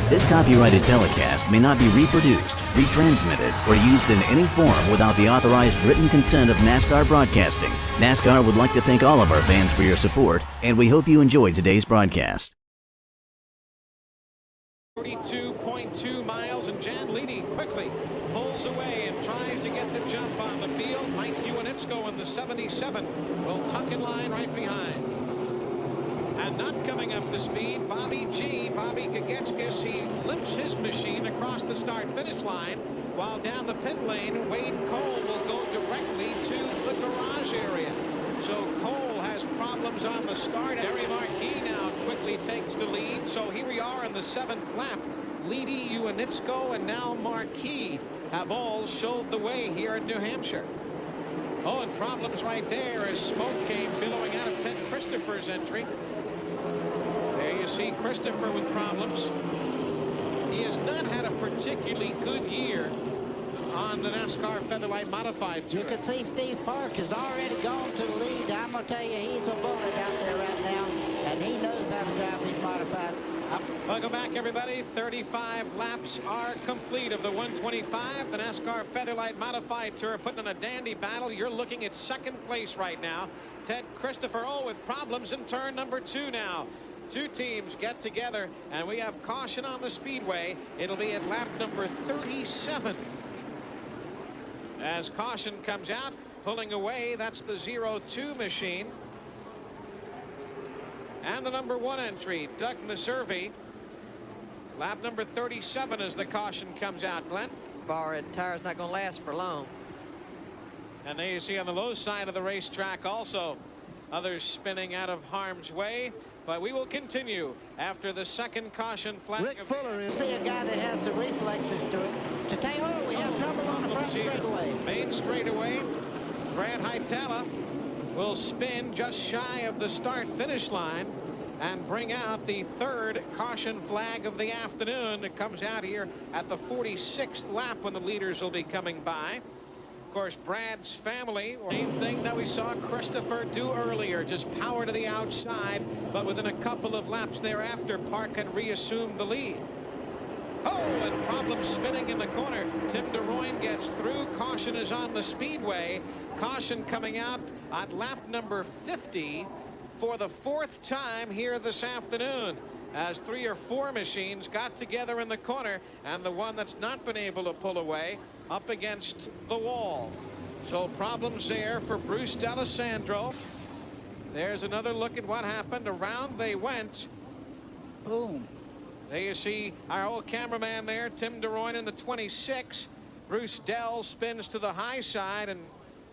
This copyrighted telecast may not be reproduced, retransmitted, or used in any form without the authorized written consent of NASCAR Broadcasting. NASCAR would like to thank all of our fans for your support, and we hope you enjoyed today's broadcast. 42.2 miles, and Jan leading quickly pulls away and tries to get the jump on the field. Mike Uinitsko in the 77 will tuck in line right behind. And not coming up to speed, Bobby Gagetskis. He limps his machine across the start-finish line, while down the pit lane, Wade Cole will go directly to the garage area. So Cole has problems on the start. Terry Marquis now quickly takes the lead. So here we are in the 7th lap. Leedy, Uinitsko, and now Marquis have all showed the way here in New Hampshire. Oh, and problems right there as smoke came billowing out of Ted Christopher's entry. There you see Christopher with problems. He has not had a particularly good year on the NASCAR Featherlite Modified Tour. You can see Steve Park has already gone to the lead. I'm going to tell you, he's a bullet out there right now, and he knows how to drive these modified. Welcome back, everybody. 35 laps are complete of the 125. The NASCAR Featherlite Modified Tour putting in a dandy battle. You're looking at second place right now. Ted Christopher, with problems in turn number 2 now. Two teams get together, and we have caution on the Speedway. It'll be at lap number 37. As caution comes out, pulling away, that's the 02 machine. And the number 1 entry, Doug Meservey. Lap number 37 as the caution comes out, Glenn. Bar tire's not going to last for long. And there you see on the low side of the racetrack also others spinning out of harm's way. But we will continue after the second caution flag. Rick Fuller is a guy that has the reflexes to it. To tell you, we have trouble on the front straightaway. Main straightaway. Brad Hietala will spin just shy of the start-finish line and bring out the 3rd caution flag of the afternoon. It comes out here at the 46th lap when the leaders will be coming by. Of course, Brad's family, same thing that we saw Christopher do earlier, just power to the outside, but within a couple of laps thereafter, Park had reassumed the lead. Oh, and problems spinning in the corner. Tim DeRoyne gets through. Caution is on the Speedway. Caution coming out at lap number 50 for the 4th time here this afternoon, as 3 or 4 machines got together in the corner, and the one that's not been able to pull away up against the wall. So problems there for Bruce D'Alessandro. There's another look at what happened. Around they went. Boom. There you see our old cameraman there, Tim DeRoyne in the 26. Bruce Dell spins to the high side, and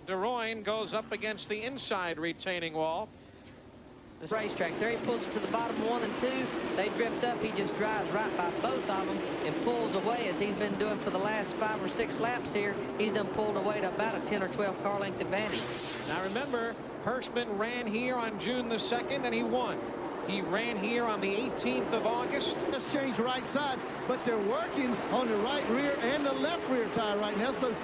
DeRoyne goes up against the inside retaining wall. This racetrack there, he pulls it to the bottom 1 and 2. They drift up. He just drives right by both of them and pulls away, as he's been doing for the last 5 or 6 laps here. He's done pulled away to about a 10 or 12 car length advantage. Now remember, Hirschman ran here on June the 2nd and he won. He ran here on the 18th of August. Let's change right sides, but they're working on the right rear and the left rear tire right now. So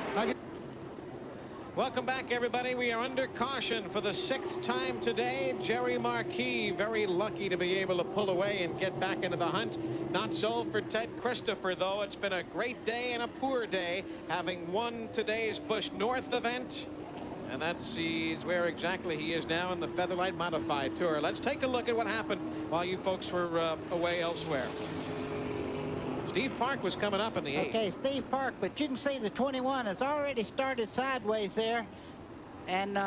Welcome back, everybody. We are under caution for the 6th time today. Jerry Marquis, very lucky to be able to pull away and get back into the hunt. Not so for Ted Christopher, though. It's been a great day and a poor day, having won today's Busch North event. And that's where exactly he is now in the Featherlite Modified Tour. Let's take a look at what happened while you folks were away elsewhere. Steve Park was coming up in the 8th. Okay, Steve Park, but you can see the 21 has already started sideways there. And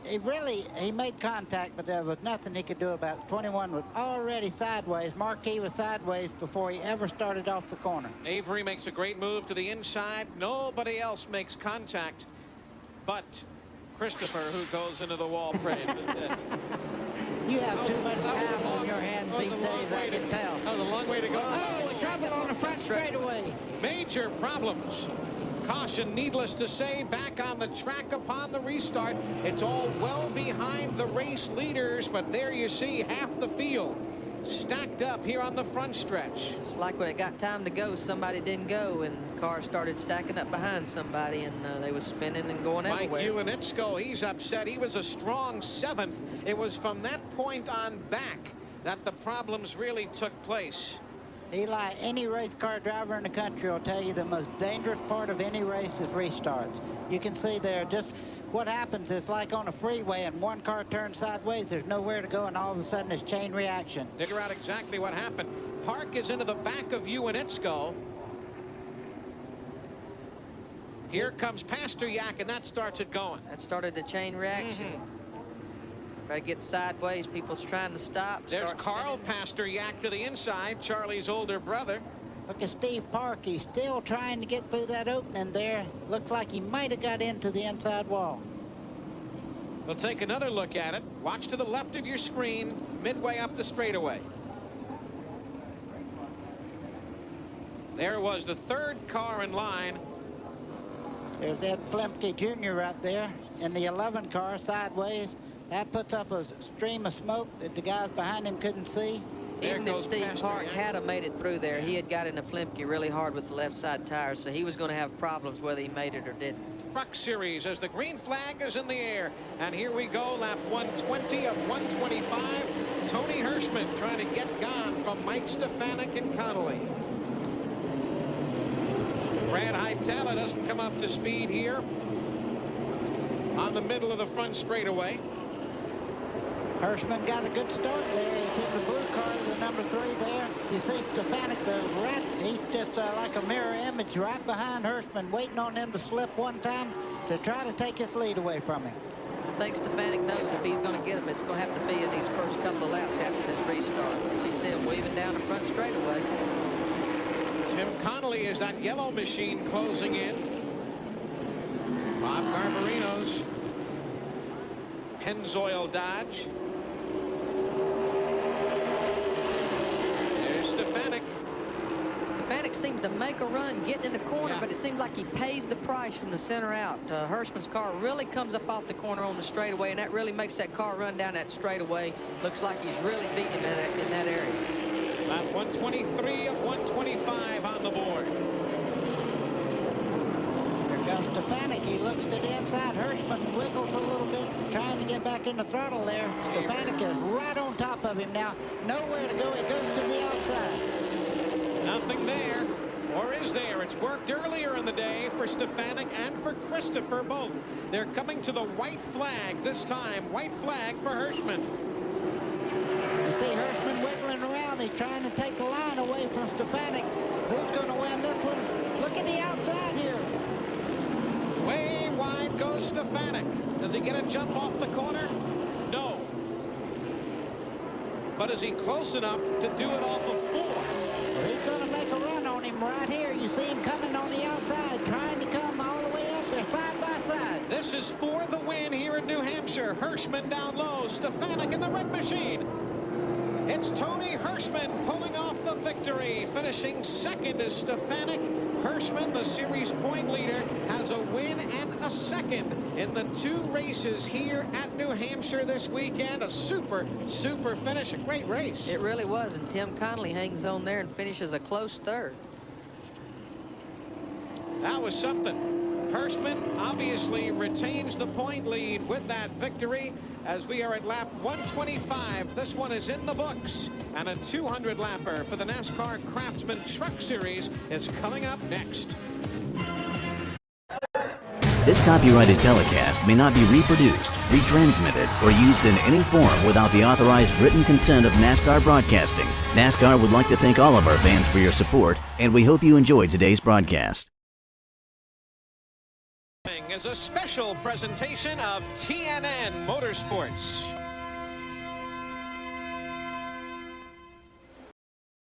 he made contact, but there was nothing he could do about it. 21 was already sideways. Marquis was sideways before he ever started off the corner. Avery makes a great move to the inside. Nobody else makes contact but Christopher, who goes into the wall frame. You have too much time on your hands these days, I can tell. That was a long way to go. Oh, trouble on the front straightaway. Major problems. Caution, needless to say, back on the track upon the restart. It's all well behind the race leaders, but there you see half the field stacked up here on the front stretch. It's like when it got time to go, somebody didn't go, and cars started stacking up behind somebody, and they was spinning and going everywhere. Mike Uinitsko, he's upset. He was a strong 7th. It was from that point on back that the problems really took place. Eli, any race car driver in the country will tell you the most dangerous part of any race is restarts. You can see there just what happens is like on a freeway and one car turns sideways, there's nowhere to go, and all of a sudden it's chain reaction. Figure out exactly what happened. Park is into the back of Uinitsko. Here comes Pasteryak, and that starts it going. That started the chain reaction. Try to get sideways. People's trying to stop. There's Carl Pasteryak to the inside, Charlie's older brother. Look at Steve Park. He's still trying to get through that opening there. Looks like he might have got into the inside wall. We'll take another look at it. Watch to the left of your screen, midway up the straightaway. There was the third car in line. There's Ed Flemke Jr. right there in the 11 car sideways. That puts up a stream of smoke that the guys behind him couldn't see. Even if Steve Park had have made it through there, he had got into Flemke really hard with the left side tire, so he was going to have problems whether he made it or didn't. Truck Series as the green flag is in the air. And here we go, lap 120 of 125. Tony Hirschman trying to get gone from Mike Stefanik and Connolly. Brad Hightower doesn't come up to speed here on the middle of the front straightaway. Hirschman got a good start there. He's in the blue car, the number 3 there. You see Stefanik, the rat, he's just like a mirror image right behind Hirschman, waiting on him to slip one time to try to take his lead away from him. I think Stefanik knows if he's going to get him, it's going to have to be in these first couple of laps after this restart. You see him weaving down the front straightaway. Tim Connolly is that yellow machine closing in. Bob Garbarino's Pennzoil Dodge. There's Stefanik. Stefanik seems to make a run getting in the corner, but it seems like he pays the price from the center out. Hirschman's car really comes up off the corner on the straightaway, and that really makes that car run down that straightaway. Looks like he's really beating him in that area. Lap 123 of 125 on the board. There goes Stefanik. He looks to the inside. Hirschman wiggles a little bit, trying to get back in the throttle there. Stefanik is right on top of him now. Nowhere to go. He goes to the outside. Nothing there. Or is there? It's worked earlier in the day for Stefanik and for Christopher both. They're coming to the white flag this time. White flag for Hirschman. You see Hirschman wiggling around. He's trying to take the line away from Stefanik. Who's going to win this one? Look at the outside here. Way wide goes Stefanik. Does he get a jump off the corner? No. But is he close enough to do it off of 4? Well, he's going to make a run on him right here. You see him coming on the outside, trying to come all the way up there, side by side. This is for the win here in New Hampshire. Hirschman down low, Stefanik in the red machine. It's Tony Hirschman pulling off the victory. Finishing second is Stefanik. Hirschman, the series point leader, has a win and a second in the 2 races here at New Hampshire this weekend. A super finish. A great race. It really was, and Tim Connolly hangs on there and finishes a close third. That was something. Hirschman obviously retains the point lead with that victory as we are at lap 125. This one is in the books, and a 200 lapper for the NASCAR Craftsman Truck Series is coming up next. This copyrighted telecast may not be reproduced, retransmitted, or used in any form without the authorized written consent of NASCAR Broadcasting. NASCAR would like to thank all of our fans for your support, and we hope you enjoyed today's broadcast. Is a special presentation of TNN Motorsports.